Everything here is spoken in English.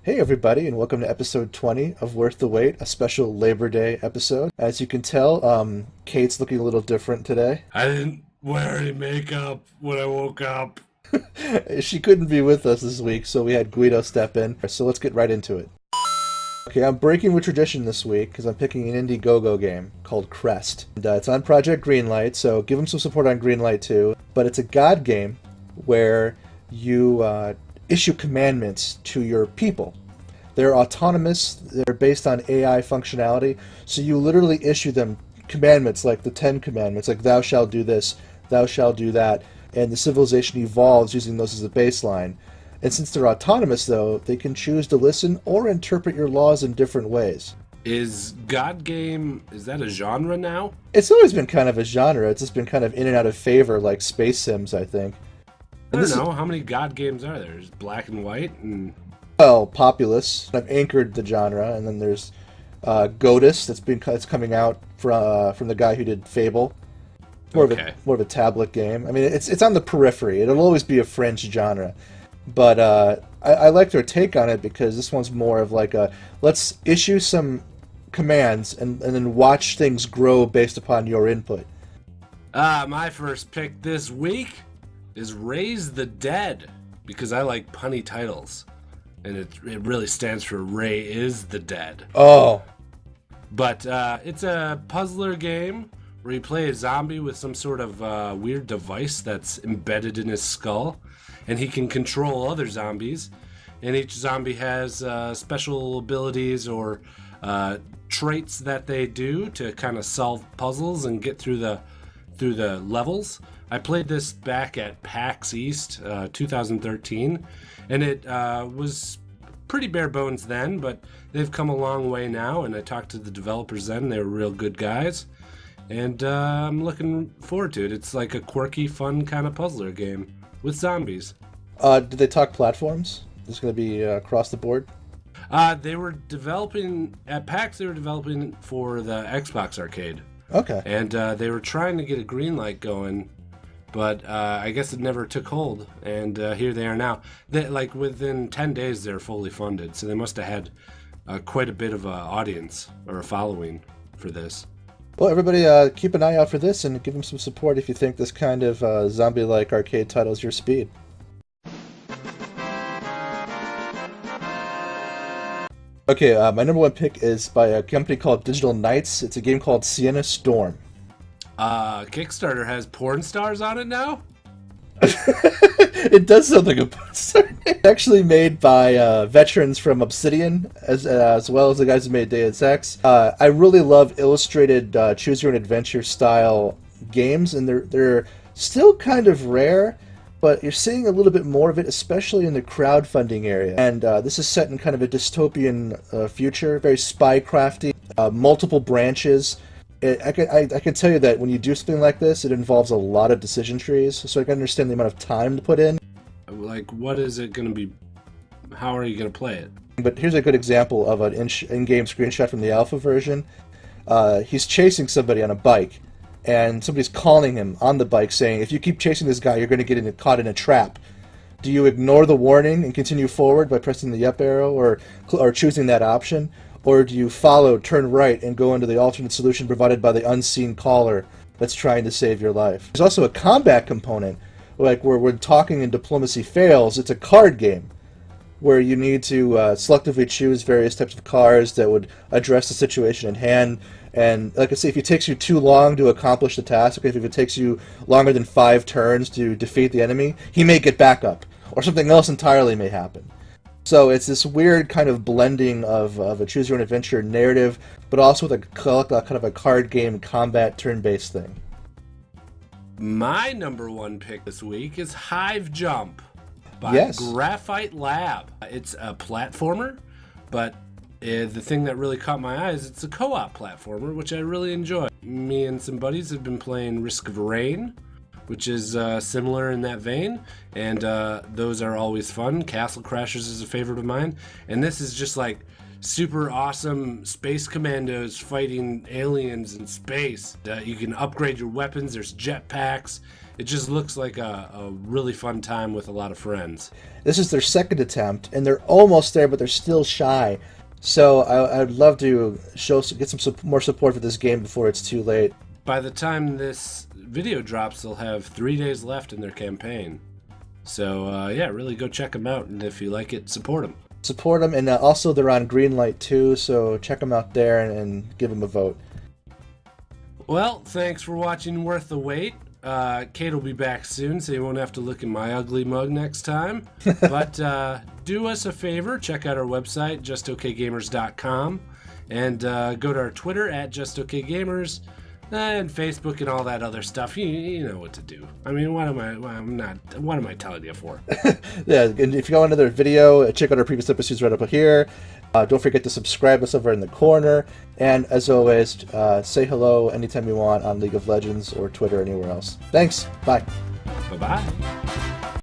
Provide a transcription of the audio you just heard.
Hey everybody, and welcome to episode 20 of Worth the Wait, a special Labor Day episode. As you can tell, Kate's looking a little different today. I didn't wear any makeup when I woke up. She couldn't be with us this week, so we had Guido step in. So let's get right into it. Okay, I'm breaking with tradition this week because I'm picking an Indiegogo game called Crest. And, it's on Project Greenlight, so give them some support on Greenlight too. But it's a god game where you issue commandments to your people. They're autonomous, they're based on AI functionality, so you literally issue them commandments like the Ten Commandments, like thou shalt do this, thou shalt do that, and the civilization evolves using those as a baseline. And since they're autonomous, though, they can choose to listen or interpret your laws in different ways. Is God game, is that a genre now? It's always been kind of a genre, it's just been kind of in and out of favor, like Space Sims, I think. I don't know. How many God games are there? There's black and white and... Well, Populous. I've anchored the genre, and then there's Godus that's coming out from the guy who did Fable. More of a tablet game. I mean, it's on the periphery. It'll always be a fringe genre, but I like their take on it because this one's more of like a let's issue some commands and then watch things grow based upon your input. My first pick this week is Raise the Dead because I like punny titles. And it really stands for Ray is the Dead. Oh. But it's a puzzler game where you play a zombie with some sort of weird device that's embedded in his skull. And he can control other zombies. And each zombie has special abilities or traits that they do to kind of solve puzzles and get through the levels. I played this back at PAX East 2013, and it was pretty bare bones then, but they've come a long way now, and I talked to the developers then. They were real good guys, and I'm looking forward to it. It's like a quirky, fun kind of puzzler game with zombies. Did they talk platforms? Is it going to be across the board? They were developing, at PAX, they were developing for the Xbox Arcade. Okay. And they were trying to get a green light going, but I guess it never took hold, and here they are now. Like within 10 days, they're fully funded, so they must have had quite a bit of an audience or a following for this. Well, everybody, keep an eye out for this and give them some support if you think this kind of zombie-like arcade title is your speed. Okay, my number one pick is by a company called Digital Knights. It's a game called Sienna Storm. Kickstarter has porn stars on it now? It does sound like a porn star. It's actually made by veterans from Obsidian, as well as the guys who made Deus Ex. I really love illustrated choose your own adventure style games, and they're still kind of rare, but you're seeing a little bit more of it, especially in the crowdfunding area. And this is set in kind of a dystopian future, very spy-crafty, multiple branches. I can tell you that when you do something like this, it involves a lot of decision trees, so I can understand the amount of time to put in. Like, what is it going to be? How are you going to play it? But here's a good example of an in-game screenshot from the alpha version. He's chasing somebody on a bike, and somebody's calling him on the bike saying, if you keep chasing this guy, you're going to get caught in a trap. Do you ignore the warning and continue forward by pressing the up arrow or choosing that option? Or do you follow, turn right, and go into the alternate solution provided by the unseen caller that's trying to save your life? There's also a combat component, like where when talking and diplomacy fails, it's a card game, where you need to selectively choose various types of cards that would address the situation at hand. And like I say, if it takes you too long to accomplish the task, if it takes you longer than 5 turns to defeat the enemy, he may get back up, or something else entirely may happen. So it's this weird kind of blending of a choose-your-own-adventure narrative, but also with a kind of a card game combat turn-based thing. My number one pick this week is Hive Jump by Graphite Lab. It's a platformer, but the thing that really caught my eye is it's a co-op platformer, which I really enjoy. Me and some buddies have been playing Risk of Rain, which is similar in that vein, and those are always fun. Castle Crashers is a favorite of mine, and this is just like super awesome space commandos fighting aliens in space. You can upgrade your weapons, there's jetpacks, It just looks like a really fun time with a lot of friends. This is their second attempt, and they're almost there, but they're still shy. So I'd love to get some more support for this game before it's too late. By the time this video drops, they'll have 3 days left in their campaign. So yeah, really go check them out, and if you like it, support them. Support them, and also they're on Greenlight too, so check them out there and give them a vote. Well, thanks for watching Worth the Wait. Kate will be back soon, so you won't have to look in my ugly mug next time. But do us a favor, check out our website, justokgamers.com, and go to our Twitter at justokgamers, and Facebook and all that other stuff. You know what to do. I mean, what am I telling you for? Yeah, and if you go another video, check out our previous episodes right up here. Don't forget to subscribe us over in the corner. And as always, say hello anytime you want on League of Legends or Twitter or anywhere else. Thanks. Bye. Bye-bye.